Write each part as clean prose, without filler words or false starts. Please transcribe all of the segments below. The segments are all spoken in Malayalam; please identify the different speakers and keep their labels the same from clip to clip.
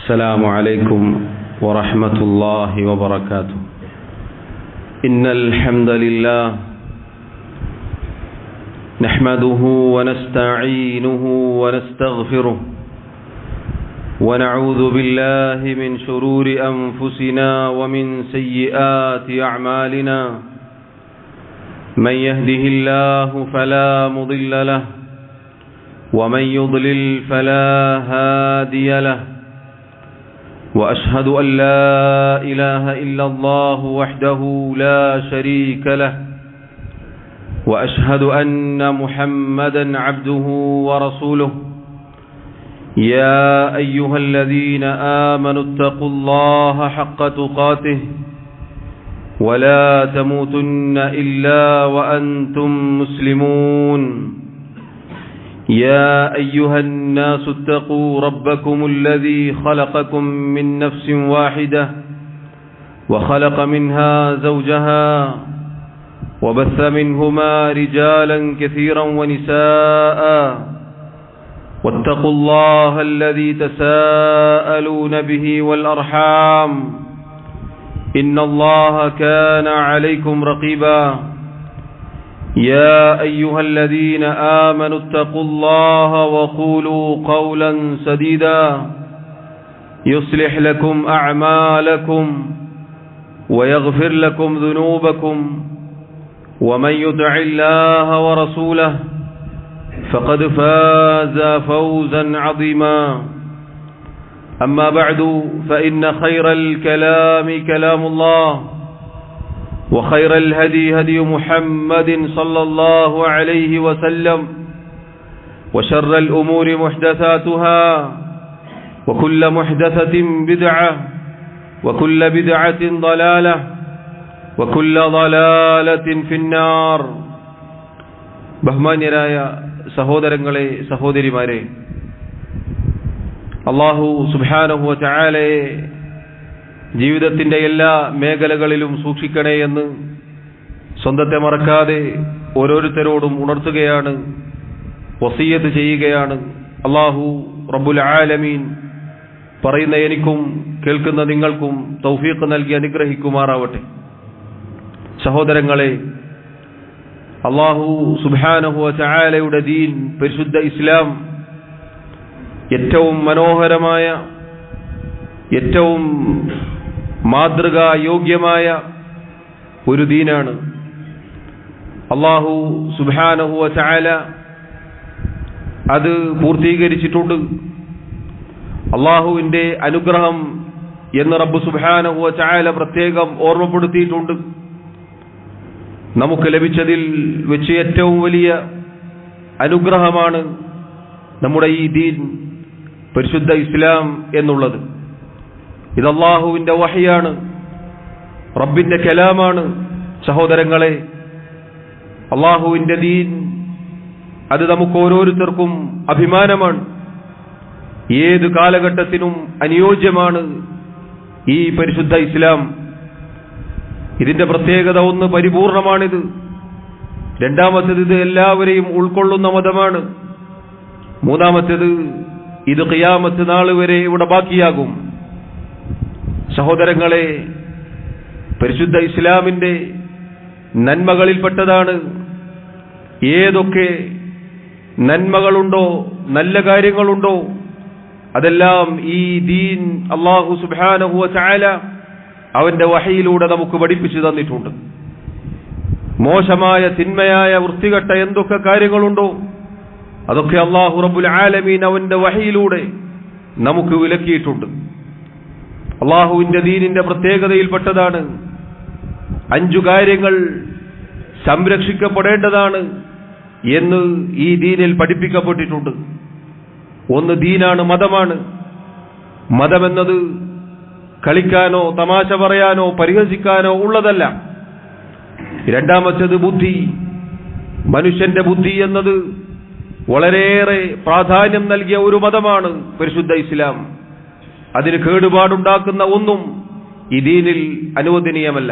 Speaker 1: السلام عليكم ورحمة الله وبركاته. إن الحمد لله نحمده ونستعينه ونستغفره ونعوذ بالله من شرور أنفسنا ومن سيئات أعمالنا. من يهده الله فلا مضل له ومن يضلل فلا هادي له. وأشهد أن لا إله إلا الله وحده لا شريك له. وأشهد أن محمدا عبده ورسوله. يا أيها الذين آمنوا اتقوا الله حق تقاته ولا تموتن إلا وأنتم مسلمون. يا أيها الناس اتقوا ربكم الذي خلقكم من نفس واحدة وخلق منها زوجها وبث منهما رجالا كثيرا ونساء. واتقوا الله الذي تساءلون به والأرحام إن الله كان عليكم رقيبا. يا أيها الذين آمنوا اتقوا الله وقولوا قولا سديدا يصلح لكم أعمالكم ويغفر لكم ذنوبكم. ومن يطع الله ورسوله فقد فاز فوزا عظيما. أما بعد فإن خير الكلام كلام الله وخير الهدي هدي محمد صلى الله عليه وسلم. وشر الأمور محدثاتها وكل محدثة بدعة وكل بدعة ضلالة وكل ضلالة في النار. ബഹുമാന്യരായ സഹോദരങ്ങളെ സഹോദരിമാരെ, അല്ലാഹു സുബ്ഹാനഹു വ തആലയെ ജീവിതത്തിന്റെ എല്ലാ മേഖലകളിലും സൂക്ഷിക്കണേ എന്ന് സ്വന്തത്തെ മറക്കാതെ ഓരോരുത്തരോടും ഉണർത്തുകയാണ്, വസിയ്യത്ത് ചെയ്യുകയാണ്. അല്ലാഹു റബ്ബുൽ ആലമീൻ പറയുന്ന എനിക്കും കേൾക്കുന്ന നിങ്ങൾക്കും തൗഫീഖ് നൽകി അനുഗ്രഹിക്കുമാറാവട്ടെ. സഹോദരങ്ങളെ, അല്ലാഹു സുബ്ഹാനഹു വ തആലയുടെ ദീൻ, പരിശുദ്ധ ഇസ്ലാം ഏറ്റവും മനോഹരമായ, ഏറ്റവും മാതൃകാ യോഗ്യമായ ഒരു ദീനാണ്. അല്ലാഹു സുബ്ഹാനഹു വ തആല അത് പൂർത്തീകരിച്ചിട്ടുണ്ട്. അല്ലാഹുവിന്റെ അനുഗ്രഹം എന്ന് റബ്ബ് സുബ്ഹാനഹു വ തആല പ്രത്യേകം ഓർമ്മപ്പെടുത്തിയിട്ടുണ്ട്. നമുക്ക് ലഭിച്ചതിൽ വെച്ച് ഏറ്റവും വലിയ അനുഗ്രഹമാണ് നമ്മുടെ ഈ ദീൻ, പരിശുദ്ധ ഇസ്ലാം എന്നുള്ളത്. ഇത് അല്ലാഹുവിന്റെ വഹയാണ്, റബ്ബിന്റെ കലാമാണ്. സഹോദരങ്ങളെ, അല്ലാഹുവിന്റെ ദീൻ അത് നമുക്ക് ഓരോരുത്തർക്കും അഭിമാനമാണ്. ഏത് കാലഘട്ടത്തിനും അനുയോജ്യമാണ് ഈ പരിശുദ്ധ ഇസ്ലാം. ഇതിന്റെ പ്രത്യേകത ഒന്ന്, പരിപൂർണമാണിത്. രണ്ടാമത്തേത്, ഇത് എല്ലാവരെയും ഉൾക്കൊള്ളുന്ന മതമാണ്. മൂന്നാമത്തേത്, ഇത് ഖിയാമത്ത് നാൾ വരെ ഇവിടെ ബാക്കിയാകും. സഹോദരങ്ങളെ, പരിശുദ്ധ ഇസ്ലാമിന്റെ നന്മകളിൽപ്പെട്ടതാണ്, ഏതൊക്കെ നന്മകളുണ്ടോ, നല്ല കാര്യങ്ങളുണ്ടോ, അതെല്ലാം ഈ ദീൻ അല്ലാഹു സുബ്ഹാനഹു വ തആല അവന്റെ വഹയിലൂടെ നമുക്ക് പഠിപ്പിച്ചു തന്നിട്ടുണ്ട്. മോശമായ, തിന്മയായ, വൃത്തികെട്ട എന്തൊക്കെ കാര്യങ്ങളുണ്ടോ അതൊക്കെ അല്ലാഹു റബ്ബുൽ ആലമീൻ അവന്റെ വഹയിലൂടെ നമുക്ക് വിലക്കിയിട്ടുണ്ട്. അല്ലാഹുവിന്റെ ദീനിന്റെ പ്രത്യേകതയിൽപ്പെട്ടതാണ് 5 കാര്യങ്ങൾ സംരക്ഷിക്കപ്പെടേണ്ടതാണ് എന്ന് ഈ ദീനിൽ പഠിപ്പിക്കപ്പെട്ടിട്ടുണ്ട്. ഒന്ന് ദീനാണ്, മതമാണ്. മതമെന്നത് കളിക്കാനോ തമാശ പറയാനോ പരിഹസിക്കാനോ ഉള്ളതല്ല. രണ്ടാമത്തേത് ബുദ്ധി. മനുഷ്യന്റെ ബുദ്ധി എന്നത് വളരെയേറെ പ്രാധാന്യം നൽകിയ ഒരു മതമാണ് പരിശുദ്ധ ഇസ്ലാം. അതിന് കേടുപാടുണ്ടാക്കുന്ന ഒന്നും ഈ ദീനിൽ അനുവദനീയമല്ല.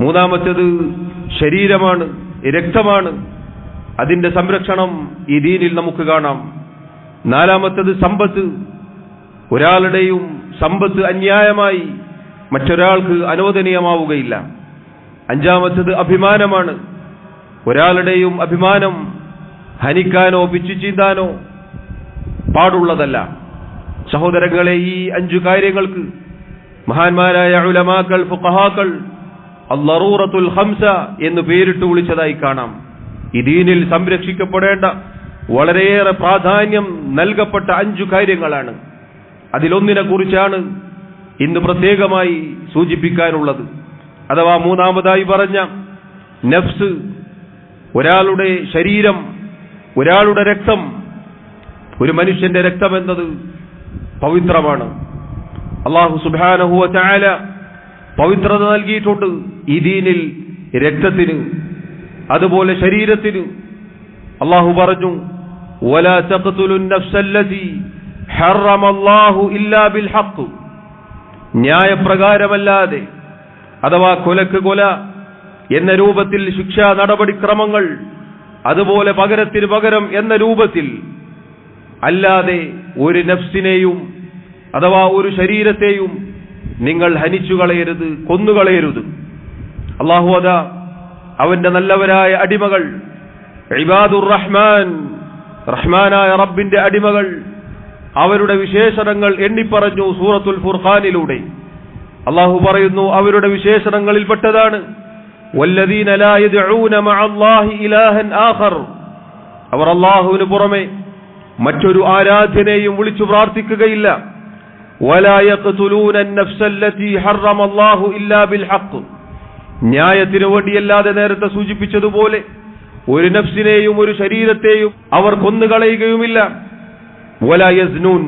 Speaker 1: മൂന്നാമത്തേത് ശരീരമാണ്, രക്തമാണ്. അതിന്റെ സംരക്ഷണം ഈ ദീനിൽ നമുക്ക് കാണാം. നാലാമത്തേത് സമ്പത്ത്. ഒരാളുടെയും സമ്പത്ത് അന്യായമായി മറ്റൊരാൾക്ക് അനുവദനീയമാവുകയില്ല. അഞ്ചാമത്തത് അഭിമാനമാണ്. ഒരാളുടെയും അഭിമാനം ഹനിക്കാനോ പിച്ചു ചീന്താനോ പാടുള്ളതല്ല. സഹോദരങ്ങളെ, ഈ 5 കാര്യങ്ങൾക്ക് മഹാന്മാരായ ഉലമാക്കൾ, ഫുഖഹാക്കൾ അൽ-ലറൂറത്തുൽ ഖംസ എന്ന് പേരിട്ട് വിളിച്ചതായി കാണാം. ഈ ദീനിൽ സംരക്ഷിക്കപ്പെടേണ്ട വളരെയേറെ പ്രാധാന്യം നൽകപ്പെട്ട 5 കാര്യങ്ങളാണ്. അതിലൊന്നിനെ കുറിച്ചാണ് ഇന്ന് പ്രത്യേകമായി സൂചിപ്പിക്കാനുള്ളത്. അഥവാ മൂന്നാമതായി പറഞ്ഞ നഫ്സ്, ഒരാളുടെ ശരീരം, ഒരാളുടെ രക്തം. ഒരു മനുഷ്യന്റെ രക്തം എന്നത് പവിത്രമാണ്. അല്ലാഹു സുബ്ഹാനഹു വ തആല പവിത്രത നൽകിയിട്ടുണ്ട് ഈ ദീനിൽ രക്തത്തിന്, അതുപോലെ ശരീരത്തിന്. അല്ലാഹു പറഞ്ഞു, വലാ തഖ്തുലുൻ നഫ്സല്ലതി ഹറമല്ലാഹു ഇല്ലാ ബിൽ ഹഖ്. ന്യായപ്രകാരമല്ലാതെ, അഥവാ കൊലക്ക് കൊല എന്ന രൂപത്തിൽ ശിക്ഷാ നടപടിക്രമങ്ങൾ, അതുപോലെ പകരത്തിന് പകരം എന്ന രൂപത്തിൽ അല്ലാതെ ഒരു നഫ്സിനെയും അഥവാ ഒരു ശരീരത്തെയും നിങ്ങൾ ഹനിച്ചു കളയരുത്, കൊന്നുകളയരുത്. അല്ലാഹു അതാ അവന്റെ നല്ലവരായ അടിമകൾ, ഇബാദുർ റഹ്മാൻ, റഹ്മാനായ റബ്ബിന്റെ അടിമകൾ, അവരുടെ വിശേഷണങ്ങൾ എണ്ണിപ്പറഞ്ഞു സൂറത്തുൽ ഫുർഖാനിലൂടെ. അല്ലാഹു പറയുന്നു, അവരുടെ വിശേഷണങ്ങളിൽപ്പെട്ടതാണ് വല്ലദീന ലാ യദ്ഊന മഅല്ലാഹി ഇലാഹൻ ആഖർ. അവർ അല്ലാഹുവിന് പുറമെ മറ്റൊരു ആരാധ്യനെയും വിളിച്ചു പ്രാർത്ഥിക്കുകയില്ല. വലാ യഖ്തുലൂന അൻ-നഫ്സല്ലതി ഹറമല്ലാഹു ഇല്ലാ ബിൽ ഹഖ്. ന്യായത്തിനു വേണ്ടിയല്ലാതെ നേരത്തെ സൂചിപ്പിച്ചതുപോലെ ഒരു നഫ്സിനെയും ഒരു ശരീരത്തെയും അവർ കൊന്നുകളയുകയുമില്ല. വലാ യസ്നൂൻ,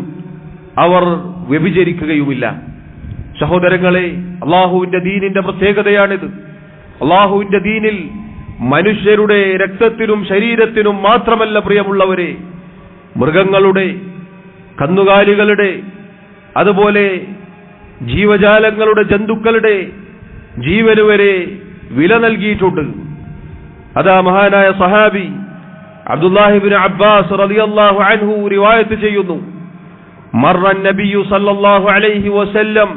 Speaker 1: അവർ വ്യഭിചരിക്കുകയുമില്ല. സഹോദരങ്ങളെ, അല്ലാഹുവിന്റെ ദീനിന്റെ പ്രത്യേകതയാണിത്. അല്ലാഹുവിന്റെ ദീനിൽ മനുഷ്യരുടെ രക്തത്തിനും ശരീരത്തിനും മാത്രമല്ല പ്രിയമുള്ളവരെ, മൃഗങ്ങളുടെ, കന്നുകാലികളുടെ, അതുപോലെ ജീവജാലങ്ങളുടെ, ജന്തുക്കളുടെ ജീവന് വരെ വില നൽകിയിട്ടുണ്ട്. അതാ മഹാനായ സഹാബി അബ്ദുല്ലാഹി ഇബ്നു അബ്ബാസ് റളിയല്ലാഹു അൻഹു റിവായത്ത് ചെയ്യുന്നു, മർറ നബിയു സല്ലല്ലാഹു അലൈഹി വസല്ലം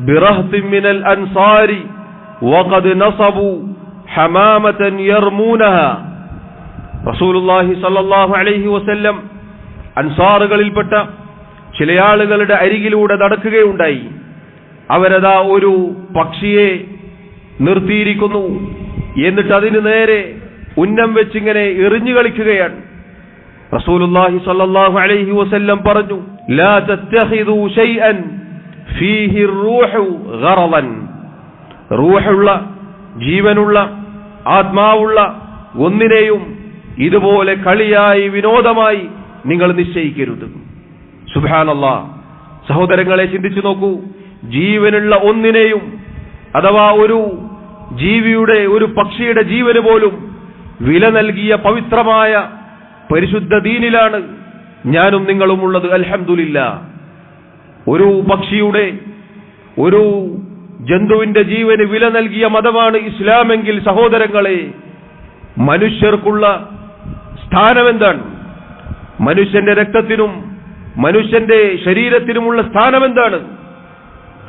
Speaker 1: ബിറഹ്തിൻ മിനൽ അൻസാരി വഖദ് നസബു ഹമാമതൻ യർമൂനഹാ. റസൂലുള്ളാഹി സല്ലല്ലാഹു അലൈഹി വസല്ലം അൻസാറുകളിൽപ്പെട്ട ചില ആളുകളുടെ അരികിലൂടെ നടക്കുകയുണ്ടായി. അവരതാ ഒരു പക്ഷിയെ നിർത്തിയിരിക്കുന്നു. എന്നിട്ട് അതിന് നേരെ ഉന്നം വെച്ചിങ്ങനെ എറിഞ്ഞു കളിക്കുകയാണ്. റസൂലുള്ളാഹി സ്വല്ലല്ലാഹു അലൈഹി വസല്ലം പറഞ്ഞു, ലാ തത്തഖിദു ശൈഅൻ ഫീഹി റൂഹു ഗറളൻ. റൂഹുള്ള, ജീവനുള്ള, ആത്മാവുള്ള ഒന്നിനെയും ഇതുപോലെ കളിയായി വിനോദമായി നിങ്ങൾ നിശ്ചയിക്കരുത്. സുബ്ഹാനല്ലാഹ്. സഹോദരങ്ങളെ, ചിന്തിച്ചു നോക്കൂ, ജീവനുള്ള ഒന്നിനെയും, അഥവാ ഒരു ജീവിയുടെ, ഒരു പക്ഷിയുടെ ജീവന് പോലും വില നൽകിയ പവിത്രമായ പരിശുദ്ധ ദീനിലാണ് ഞാനും നിങ്ങളും ഉള്ളത്. അൽഹംദുലില്ലാഹ്. ഒരു പക്ഷിയുടെ, ഒരു ജന്തുവിന്റെ ജീവന് വില നൽകിയ മതമാണ് ഇസ്ലാമെങ്കിൽ സഹോദരങ്ങളെ, മനുഷ്യർക്കുള്ള സ്ഥാനം എന്താണ്? മനുഷ്യന്റെ രക്തത്തിനും മനുഷ്യന്റെ ശരീരത്തിനുമുള്ള സ്ഥാനം എന്താണ്?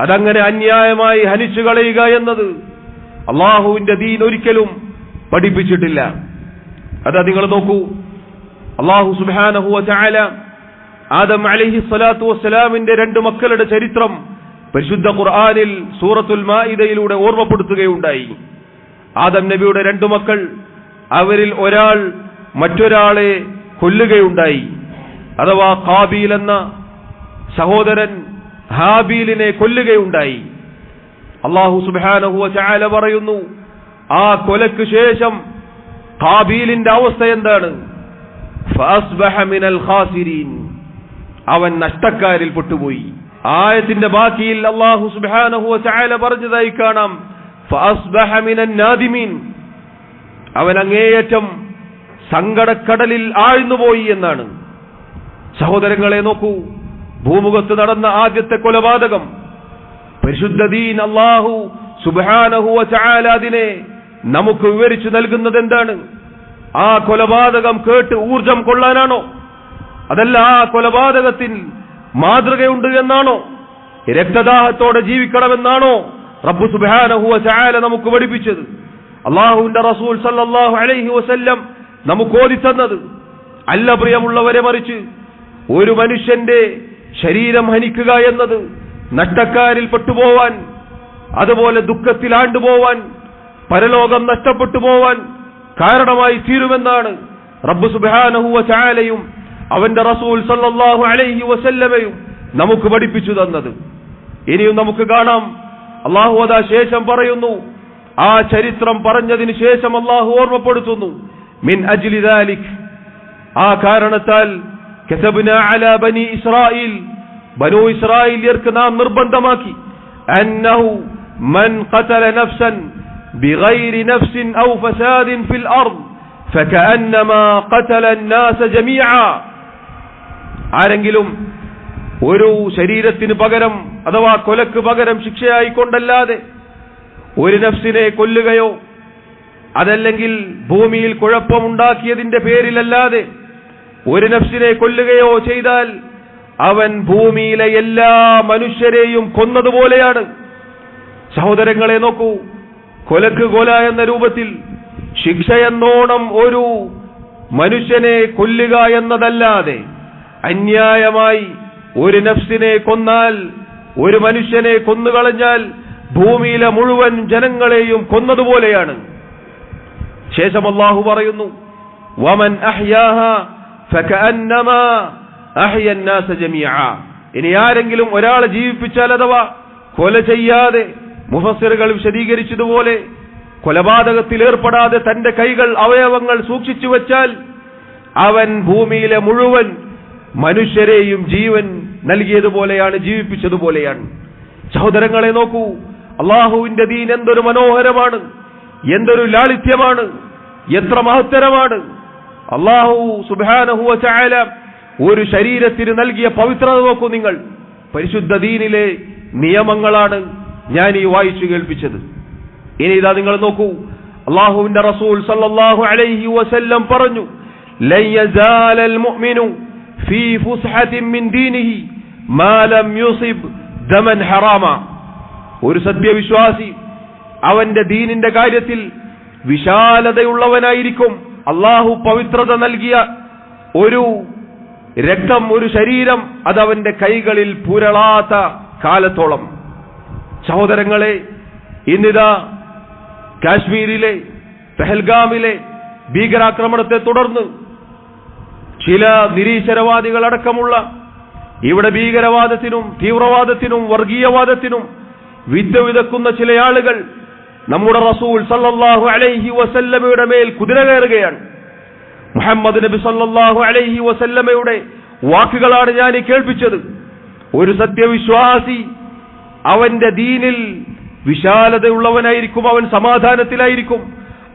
Speaker 1: അതങ്ങനെ അന്യായമായി ഹനിച്ചു കളയുക എന്നത് അള്ളാഹുവിന്റെ ദീൻ ഒരിക്കലും പഠിപ്പിച്ചിട്ടില്ല. അതാ നിങ്ങൾ നോക്കൂ, അള്ളാഹു സുബ്ഹാനഹു വ തആല ആദം അലൈഹി സ്വലാത്തു വസ്സലാമിന്റെ 2 മക്കളുടെ ചരിത്രം പരിശുദ്ധ ഖുർആനിൽ സൂറത്തുൽ മാഇദയിലൂടെ ഓർമ്മപ്പെടുത്തുകയുണ്ടായി. ആദം നബിയുടെ 2 മക്കൾ, അവരിൽ ഒരാൾ മറ്റൊരാളെ കൊല്ലുകയുണ്ടായി. അഥവാ ഖാബീൽ എന്ന സഹോദരൻ ഹാബീലിനെ കൊല്ലുകയുണ്ടായി. അല്ലാഹു സുബ്ഹാനഹു വ തആല പറയുന്നു, ആ കൊലക്ക് ശേഷം ഖാബീലിന്റെ അവസ്ഥ എന്താണ്? ഫഅസ്ബഹ മിനൽ ഖാസിരീൻ, അവൻ നഷ്ടക്കാരിൽ പെട്ടുപോയി. ആയത്തിന്റെ ബാക്കിയിൽ അല്ലാഹു സുബ്ഹാനഹു വ തആല പറഞ്ഞതായി കാണാം, ഫഅസ്ബഹ മിനൻ നാദിമീൻ, അവൻ അങ്ങേയറ്റം സങ്കടക്കടലിൽ ആഴ്ന്നുപോയി എന്നാണ്. സഹോദരങ്ങളെ നോക്കൂ, ഭൂമുഖത്ത് നടന്ന ആദ്യത്തെ കൊലപാതകം പരിശുദ്ധ ദീൻ അല്ലാഹു സുബ്ഹാനഹു വ തആല അതിനെ നമുക്ക് വിവരിച്ചു നൽകുന്നത് എന്താണ്? ആ കൊലപാതകം കേട്ട് ഊർജം കൊള്ളാനാണോ? അതല്ല, ആ കൊലപാതകത്തിൽ മാതൃകയുണ്ട് എന്നാണോ? രക്തദാഹത്തോടെ ജീവിക്കണമെന്നാണോ റബ്ബ് സുബ്ഹാനഹു വ തആല നമുക്ക് പഠിപ്പിച്ചത്? അല്ലാഹുവിന്റെ റസൂൽ സല്ലല്ലാഹു അലൈഹി വസല്ലം നമുക്ക് ഓതിത്തന്നത് അല്ല പ്രിയമുള്ളവരെ, മറിച്ച് ഒരു മനുഷ്യന്റെ ശരീരം ഹനിക്കുക എന്നത് നഷ്ടക്കാരിൽ പെട്ടുപോവാൻ, അതുപോലെ ദുഃഖത്തിൽ ആണ്ടുപോവാൻ, പരലോകം നഷ്ടപ്പെട്ടു പോവാൻ കാരണമായി തീരുമെന്നാണ് റബ്ബ് സുബ്ഹാനഹു വ തആലയും അവന്റെ റസൂൽ സല്ലല്ലാഹു അലൈഹി വസല്ലമയും നമുക്ക് പഠിപ്പിച്ചു തന്നത്. ഇനിയും നമുക്ക് കാണാം, അല്ലാഹു അതാ ശേഷം പറയുന്നു, ആ ചരിത്രം പറഞ്ഞതിന് ശേഷം അല്ലാഹു ഓർമ്മപ്പെടുത്തുന്നു, മിൻ അജ്ലി ദാലിക്, ആ കാരണത്താൽ കതബ്നാ അലാ ബനി ഇസ്രായീൽ, ബനൂ ഇസ്രായേലിയർക്ക് നാം നിർബന്ധമാക്കി, അന്നഹു മൻ ഖതല നഫ്സൻ ബിഗൈരി നഫ്സിൻ ഔ ഫസാദിൻ ഫിൽ അർദ് ഫകഅന്നമാ ഖതല അന്നാസ ജമീഅ, ആരെങ്കിലും ഒരു ശരീരത്തിന് പകരം അഥവാ കൊലക്ക് പകരം ശിക്ഷയായിക്കൊണ്ടല്ലാതെ ഒരു നഫ്സിനെ കൊല്ലുകയോ അതല്ലെങ്കിൽ ഭൂമിയിൽ കുഴപ്പമുണ്ടാക്കിയതിന്റെ പേരിലല്ലാതെ ഒരു നഫ്സിനെ കൊല്ലുകയോ ചെയ്താൽ അവൻ ഭൂമിയിലെ എല്ലാ മനുഷ്യരെയും കൊന്നതുപോലെയാണ്. സഹോദരങ്ങളെ നോക്കൂ, കൊലക്ക് കൊല എന്ന രൂപത്തിൽ ശിക്ഷയെന്നോണം ഒരു മനുഷ്യനെ കൊല്ലുക എന്നതല്ലാതെ അന്യായമായി ഒരു നഫ്സിനെ കൊന്നാൽ, ഒരു മനുഷ്യനെ കൊന്നുകളഞ്ഞാൽ ഭൂമിയിലെ മുഴുവൻ ജനങ്ങളെയും കൊന്നതുപോലെയാണ്. ശേഷം അല്ലാഹു പറയുന്നു, വമൻ അഹ്യാഹാ ഫകഅന്നമാ അഹ്യ അന്നാസ ജമീഅ, ഇനി ആരെങ്കിലും ഒരാളെ ജീവിപ്പിച്ചാൽ അഥവാ കൊല ചെയ്യാതെ, മുഫസ്സിറുകൾ വിശദീകരിച്ചതുപോലെ കൊലപാതകത്തിൽ ഏർപ്പെടാതെ തന്റെ കൈകൾ അവയവങ്ങൾ സൂക്ഷിച്ചു വെച്ചാൽ അവൻ ഭൂമിയിലെ മുഴുവൻ മനുഷ്യരെയും ജീവൻ നൽകിയതുപോലെയാണ്, ജീവിപ്പിച്ചതുപോലെയാണ്. സഹോദരങ്ങളെ നോക്കൂ, അള്ളാഹുവിന്റെ ദീൻ എന്തൊരു മനോഹരമാണ്, എന്തൊരു ലാളിത്യമാണ്, എത്ര മഹത്തരമാണ്. അള്ളാഹു സുബ്ഹാനഹു വ തആല ഒരു ശരീരത്തിന് നൽകിയ പവിത്രത നോക്കൂ നിങ്ങൾ. പരിശുദ്ധ ദീനിലെ നിയമങ്ങളാണ് ഞാൻ ഈ വായിച്ചു കേൾപ്പിച്ചത്. ഇനി ഇതാ നിങ്ങൾ നോക്കൂ, അള്ളാഹുവിന്റെ റസൂൽ സല്ലല്ലാഹു അലൈഹി വസല്ലം പറഞ്ഞു, ലൻ യസാലൽ മുഅ്മിനു ഫീ ഫുസ്ഹത്തിൻ മിൻ ദീനിഹി മാ ലം യുസിബ് ദമൻ ഹറാമ, ഒരു സത്യവിശ്വാസി അവന്റെ ദീനിന്റെ കാര്യത്തിൽ വിശാലതയുള്ളവനായിരിക്കും. അള്ളാഹു പവിത്രത നൽകിയ ഒരു രക്തം, ഒരു ശരീരം അതവന്റെ കൈകളിൽ പുരളാത്ത കാലത്തോളം. സഹോദരങ്ങളെ, ഇന്നിതാ കാശ്മീരിലെ പെഹൽഗാമിലെ ഭീകരാക്രമണത്തെ തുടർന്ന് ചില നിരീശ്വരവാദികളടക്കമുള്ള ഇവിടെ ഭീകരവാദത്തിനും തീവ്രവാദത്തിനും വർഗീയവാദത്തിനും വിത്ത് വിതക്കുന്ന ചില ആളുകൾ നമ്മുടെ റസൂൽ സല്ലല്ലാഹു അലൈഹി വസല്ലമയുടെ മേൽ കുതിര കയറുകയാണ്. മുഹമ്മദ് നബി സല്ലല്ലാഹു അലൈഹി വസല്ലമയുടെ വാക്കുകളാണ് ഞാൻ ഈ കേൾപ്പിച്ചത്. ഒരു സത്യവിശ്വാസി അവന്റെ ദീനിൽ വിശാലതയുള്ളവനായിരിക്കും, അവൻ സമാധാനത്തിലായിരിക്കും,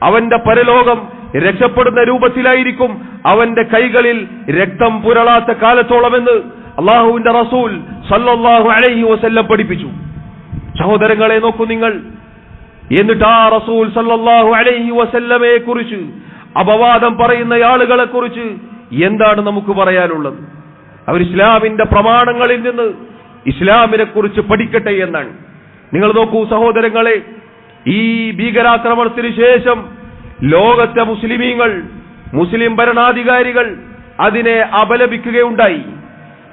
Speaker 1: അവന്റെ പരലോകം രക്ഷപ്പെടുന്ന രൂപത്തിലായിരിക്കും, അവന്റെ കൈകളിൽ രക്തം പുരളാത്ത കാലത്തോളമെന്ന് അള്ളാഹുവിന്റെ റസൂൽ സല്ലല്ലാഹു അലൈഹി വസല്ലം പഠിപ്പിച്ചു. സഹോദരങ്ങളെ നോക്കൂ നിങ്ങൾ, എന്നിട്ട് ആ റസൂൽ സല്ലല്ലാഹു അലൈഹി വസല്ലമയെ കുറിച്ച് അപവാദം പറയുന്ന ആളുകളെ കുറിച്ച് എന്താണ് നമുക്ക് പറയാനുള്ളത്? അവർ ഇസ്ലാമിന്റെ പ്രമാണങ്ങളിൽ നിന്ന് ഇസ്ലാമിനെ കുറിച്ച് പഠിക്കട്ടെ എന്നാണ്. നിങ്ങൾ നോക്കൂ സഹോദരങ്ങളെ, ഈ ഭീകരാക്രമണത്തിന് ശേഷം ലോകത്തെ മുസ്ലിമീങ്ങൾ, മുസ്ലിം ഭരണാധികാരികൾ അതിനെ അപലപിക്കുകയുണ്ടായി.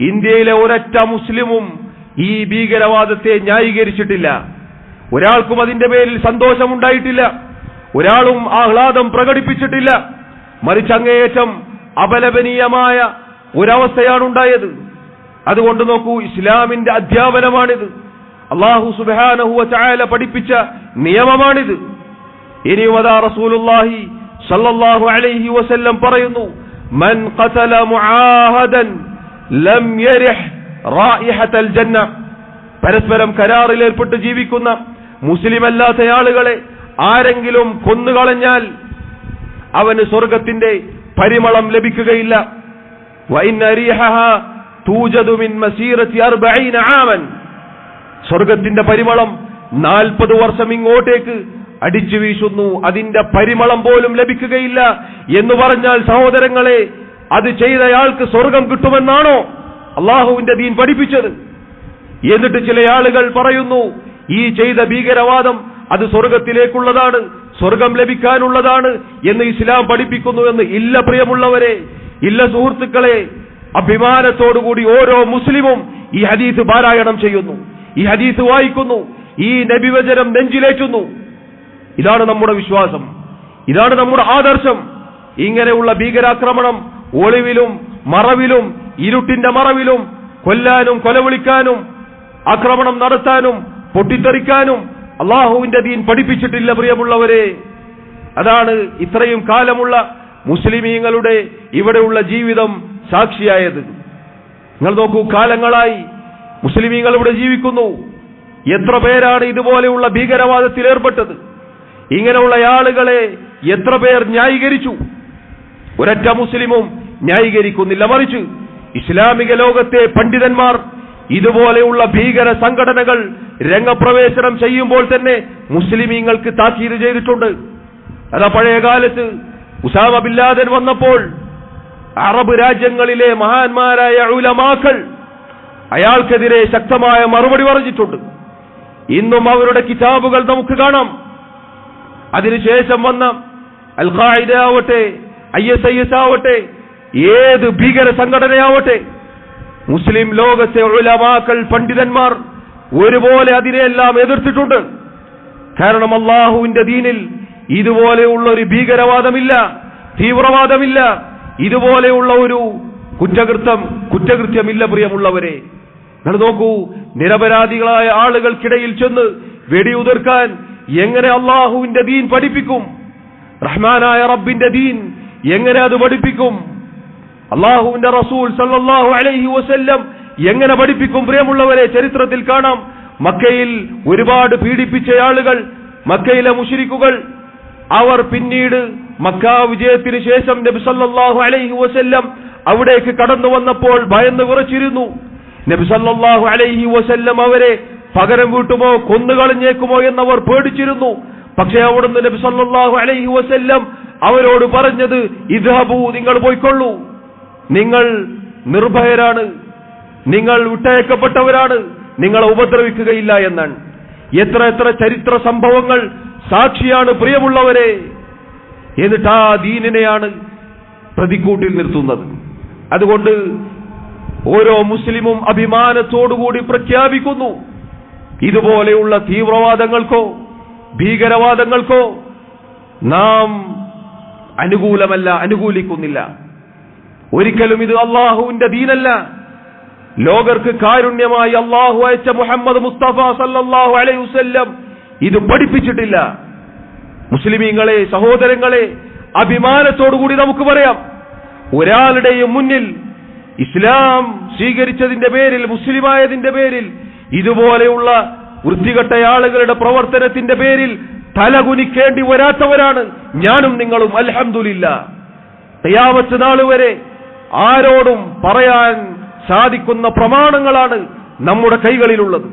Speaker 1: ഇന്ത്യയിലെ ഒരൊറ്റ മുസ്ലിമും ഈ ഭീകരവാദത്തെ ന്യായീകരിച്ചിട്ടില്ല. ഒരാൾക്കും അതിന്റെ പേരിൽ സന്തോഷമുണ്ടായിട്ടില്ല, ഒരാളും ആഹ്ലാദം പ്രകടിപ്പിച്ചിട്ടില്ല. മറിച്ച് അങ്ങേയറ്റം അപലപനീയമായ ഒരവസ്ഥയാണ് ഉണ്ടായത്. അതുകൊണ്ട് നോക്കൂ, ഇസ്ലാമിന്റെ അധ്യാപനമാണിത്, അല്ലാഹു സുബ്ഹാനഹു വ തആല പഠിപ്പിച്ച നിയമമാണിത്. ഇനിയും അതാ റസൂലുള്ളാഹി സല്ലല്ലാഹു അലൈഹി വസല്ലം പറയുന്നു, മൻ ഖതല മുആഹദൻ ലം യരിഹ് റായിഹത്തൽ ജന്ന, പരസ്പരം കരാറിൽ ഏർപ്പെട്ട് ജീവിക്കുന്ന മുസ്ലിം അല്ലാത്ത ആളുകളെ ആരെങ്കിലും കൊന്നുകളഞ്ഞാൽ അവന് സ്വർഗത്തിന്റെ പരിമളം ലഭിക്കുകയില്ല. വഇന്ന റീഹഹാ തൂജദു മിൻ മസീറത്തി 40 ആമൻ, സ്വർഗത്തിന്റെ പരിമളം 40 വർഷം ഇങ്ങോട്ടേക്ക് അടിച്ചു വീശുന്നു, അതിന്റെ പരിമളം പോലും ലഭിക്കുകയില്ല എന്ന് പറഞ്ഞാൽ സഹോദരങ്ങളെ, അത് ചെയ്തയാൾക്ക് സ്വർഗം കിട്ടുമെന്നാണോ? അള്ളാഹുവിന്റെ ദീൻ പഠിപ്പിച്ചത്. എന്നിട്ട് ചില ആളുകൾ പറയുന്നു ഈ ചെയ്ത ഭീകരവാദം അത് സ്വർഗത്തിലേക്കുള്ളതാണ്, സ്വർഗം ലഭിക്കാനുള്ളതാണ് എന്ന് ഇസ്ലാം പഠിപ്പിക്കുന്നു എന്ന്. ഇല്ല പ്രിയമുള്ളവരെ, ഇല്ല സുഹൃത്തുക്കളെ. അഭിമാനത്തോടുകൂടി ഓരോ മുസ്ലിമും ഈ ഹദീസ് പാരായണം ചെയ്യുന്നു, ഈ ഹദീസ് വായിക്കുന്നു, ഈ നബിവചനം നെഞ്ചിലേറ്റുന്നു. ഇതാണ് നമ്മുടെ വിശ്വാസം, ഇതാണ് നമ്മുടെ ആദർശം. ഇങ്ങനെയുള്ള ഭീകരാക്രമണം ഒളിവിലും മറവിലും ഇരുട്ടിന്റെ മറവിലും കൊല്ലാനും കൊലവിളിക്കാനും ആക്രമണം നടത്താനും പൊട്ടിത്തെറിക്കാനും അള്ളാഹുവിന്റെ ദീൻ പഠിപ്പിച്ചിട്ടില്ല പ്രിയമുള്ളവരെ. അതാണ് ഇത്രയും കാലമുള്ള മുസ്ലിമീങ്ങളുടെ ഇവിടെയുള്ള ജീവിതം സാക്ഷിയായത്. നിങ്ങൾ നോക്കൂ, കാലങ്ങളായി മുസ്ലിമീങ്ങൾ ഇവിടെ ജീവിക്കുന്നു. എത്ര പേരാണ് ഇതുപോലെയുള്ള ഭീകരവാദത്തിൽ ഏർപ്പെട്ടത്? ഇങ്ങനെയുള്ള ആളുകളെ എത്ര പേർ ന്യായീകരിച്ചു? ഒരൊറ്റ മുസ്ലിമും ന്യായീകരിക്കുന്നില്ല. മറിച്ച് ഇസ്ലാമിക ലോകത്തെ പണ്ഡിതന്മാർ ഇതുപോലെയുള്ള ഭീകര സംഘടനകൾ രംഗപ്രവേശനം ചെയ്യുമ്പോൾ തന്നെ മുസ്ലിമീങ്ങൾക്ക് താക്കീത് ചെയ്തിട്ടുണ്ട്. അതാ പഴയ കാലത്ത് ഉസാമ ബിൻ ലാദൻ വന്നപ്പോൾ അറബ് രാജ്യങ്ങളിലെ മഹാന്മാരായ ഉലമാക്കൾ അയാൾക്കെതിരെ ശക്തമായ മറുപടി പറഞ്ഞിട്ടുണ്ട്. ഇന്നും അവരുടെ കിതാബുകൾ നമുക്ക് കാണാം. അതിനുശേഷം വന്ന അൽ ഖാഇദ ആവട്ടെ, ISIS ആവട്ടെ, ഏത് ഭീകര സംഘടനയാവട്ടെ, മുസ്ലിം ലോകത്തെ ഉലമാക്കൾ പണ്ഡിതന്മാർ ഒരുപോലെ അതിനെല്ലാം എതിർത്തിട്ടുണ്ട്. കാരണം അള്ളാഹുവിന്റെ ദീനിൽ ഇതുപോലെയുള്ള ഒരു ഭീകരവാദമില്ല, തീവ്രവാദമില്ല, ഇതുപോലെയുള്ള ഒരു കുറ്റകൃത്യമില്ല പ്രിയമുള്ളവരെ. നിങ്ങൾ നോക്കൂ, നിരപരാധികളായ ആളുകൾക്കിടയിൽ ചെന്ന് വെടിയുതിർക്കാൻ എങ്ങനെ അള്ളാഹുവിന്റെ ദീൻ പഠിപ്പിക്കും? റഹ്മാനായ റബ്ബിന്റെ ദീൻ എങ്ങനെ അത് പഠിപ്പിക്കും? അള്ളാഹുവിന്റെ റസൂൽ സല്ലല്ലാഹു അലൈഹി വസല്ലം എങ്ങനെ പഠിപ്പിക്കും? പ്രിയമുള്ളവരെ, ചരിത്രത്തിൽ കാണാം, മക്കയിൽ ഒരുപാട് പീഡിപ്പിച്ച ആളുകൾ, മക്കയിലെ മുശ്രിക്കുകൾ, അവർ പിന്നീട് മക്ക വിജയത്തിന് ശേഷം നബി സല്ലല്ലാഹു അലൈഹി വസല്ലം അവിടേക്ക് കടന്നു വന്നപ്പോൾ ഭയന്ന് വിറച്ചിരുന്നു. നബി സല്ലല്ലാഹു അലൈഹി വസല്ലം അവരെ പകരം വീട്ടുമോ കൊന്നുകളഞ്ഞേക്കുമോ എന്നവർ പേടിച്ചിരുന്നു. പക്ഷേ അവിടുന്ന് നബി സല്ലല്ലാഹു അലൈഹി വസല്ലം അവരോട് പറഞ്ഞത്, ഇദ്ഹബൂ, നിങ്ങൾ പോയിക്കൊള്ളൂ, നിങ്ങൾ നിർഭയരാണ്, നിങ്ങൾ വിട്ടയക്കപ്പെട്ടവരാണ്, നിങ്ങളെ ഉപദ്രവിക്കുകയില്ല എന്നാണ്. എത്ര എത്ര ചരിത്ര സംഭവങ്ങൾ സാക്ഷിയാണ് പ്രിയമുള്ളവരെ. എന്നിട്ട് ആ ദീനിനെയാണ് പ്രതിക്കൂട്ടിൽ നിർത്തുന്നത്. അതുകൊണ്ട് ഓരോ മുസ്ലിമും അഭിമാനത്തോടുകൂടി പ്രഖ്യാപിക്കുന്നു, ഇതുപോലെയുള്ള തീവ്രവാദങ്ങൾക്കോ ഭീകരവാദങ്ങൾക്കോ നാം അനുകൂലിക്കുന്നില്ല. ഒരിക്കലും ഇത് അള്ളാഹുവിന്റെ ദീനല്ല. ലോകർക്ക് കാരുണ്യമായി അള്ളാഹു അയച്ച മുഹമ്മദ് മുസ്തഫ സല്ലല്ലാഹു അലൈഹി വസല്ലം ഇത് പഠിപ്പിച്ചിട്ടില്ല. മുസ്ലിമീങ്ങളെ, സഹോദരങ്ങളെ, അഭിമാനത്തോടുകൂടി നമുക്ക് പറയാം, ഒരാളുടെയും മുന്നിൽ ഇസ്ലാം സ്വീകരിച്ചതിന്റെ പേരിൽ, മുസ്ലിമായതിന്റെ പേരിൽ, ഇതുപോലെയുള്ള വൃത്തികെട്ട ആളുകളുടെ പ്രവർത്തനത്തിന്റെ പേരിൽ തലകുനിക്കേണ്ടി വരാത്തവരാണ് ഞാനും നിങ്ങളും. അൽഹംദുലില്ലാഹ്. ഖിയാമത്ത് നാൾ വരെ ആരോടും പറയാൻ സാധിക്കുന്ന പ്രമാണങ്ങളാണ് നമ്മുടെ കൈകളിലുള്ളത്.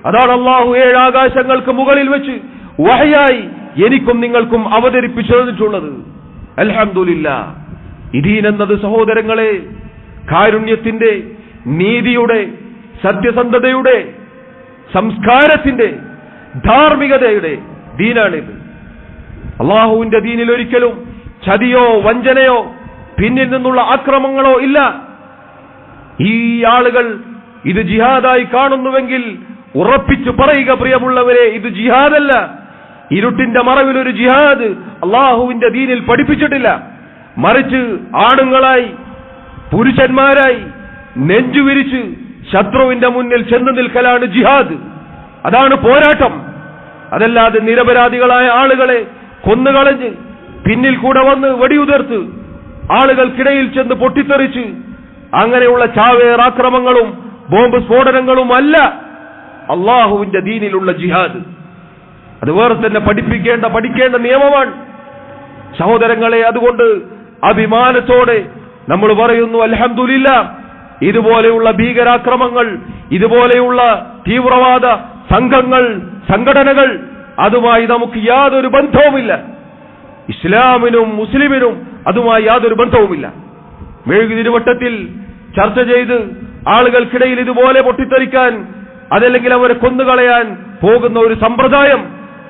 Speaker 1: അതാണ് അള്ളാഹു 7 ആകാശങ്ങൾക്ക് മുകളിൽ വെച്ച് വഹയായി എനിക്കും നിങ്ങൾക്കും അവതരിപ്പിച്ചു തന്നിട്ടുള്ളത്. അൽഹംദുലില്ലാഹ്. ഈ ദീൻ എന്നത് സഹോദരങ്ങളെ കാരുണ്യത്തിന്റെ, നീതിയുടെ, സത്യസന്ധതയുടെ, സംസ്കാരത്തിന്റെ, ധാർമ്മികതയുടെ ദീനാണിത്. അള്ളാഹുവിന്റെ ദീനിൽ ഒരിക്കലും ചതിയോ വഞ്ചനയോ പിന്നിൽ നിന്നുള്ള ആക്രമങ്ങളോ ഇല്ല. ഈ ആളുകൾ ഇത് ജിഹാദായി കാണുന്നുവെങ്കിൽ ഉറപ്പിച്ചു പറയുക പ്രിയമുള്ളവരെ, ഇത് ജിഹാദല്ല. ഇരുട്ടിന്റെ മറവിലൊരു ജിഹാദ് അള്ളാഹുവിന്റെ ദീനിൽ പഠിപ്പിച്ചിട്ടില്ല. മറിച്ച് ആണുങ്ങളായി, പുരുഷന്മാരായി നെഞ്ചുവിരിച്ച് ശത്രുവിന്റെ മുന്നിൽ ചെന്നു നിൽക്കലാണ് ജിഹാദ്. അതാണ് പോരാട്ടം. അതല്ലാതെ നിരപരാധികളായ ആളുകളെ കൊന്നുകളഞ്ഞ് പിന്നിൽ കൂടെ വന്ന് വെടിയുതിർത്ത് ആളുകൾക്കിടയിൽ ചെന്ന് പൊട്ടിത്തെറിച്ച് അങ്ങനെയുള്ള ചാവേറാക്രമങ്ങളും ബോംബ് സ്ഫോടനങ്ങളും അല്ല അള്ളാഹുവിന്റെ ദീനിലുള്ള ജിഹാദ്. അത് വേറെ തന്നെ പഠിക്കേണ്ട നിയമമാണ് സഹോദരങ്ങളെ. അതുകൊണ്ട് അഭിമാനത്തോടെ നമ്മൾ പറയുന്നു, അൽഹംദുലില്ലാഹ്, ഇതുപോലെയുള്ള ഭീകരാക്രമങ്ങൾ, ഇതുപോലെയുള്ള തീവ്രവാദ സംഘങ്ങൾ, സംഘടനകൾ, അതുമായി നമുക്ക് യാതൊരു ബന്ധവുമില്ല. ഇസ്ലാമിനും മുസ്ലിമിനും അതുമായി യാതൊരു ബന്ധവുമില്ല. മെഴുകുതിരിവട്ടത്തിൽ ചർച്ച ചെയ്ത് ആളുകൾക്കിടയിൽ ഇതുപോലെ പൊട്ടിത്തെറിക്കാൻ അതല്ലെങ്കിൽ അവരെ കൊന്നുകളയാൻ പോകുന്ന ഒരു സമ്പ്രദായം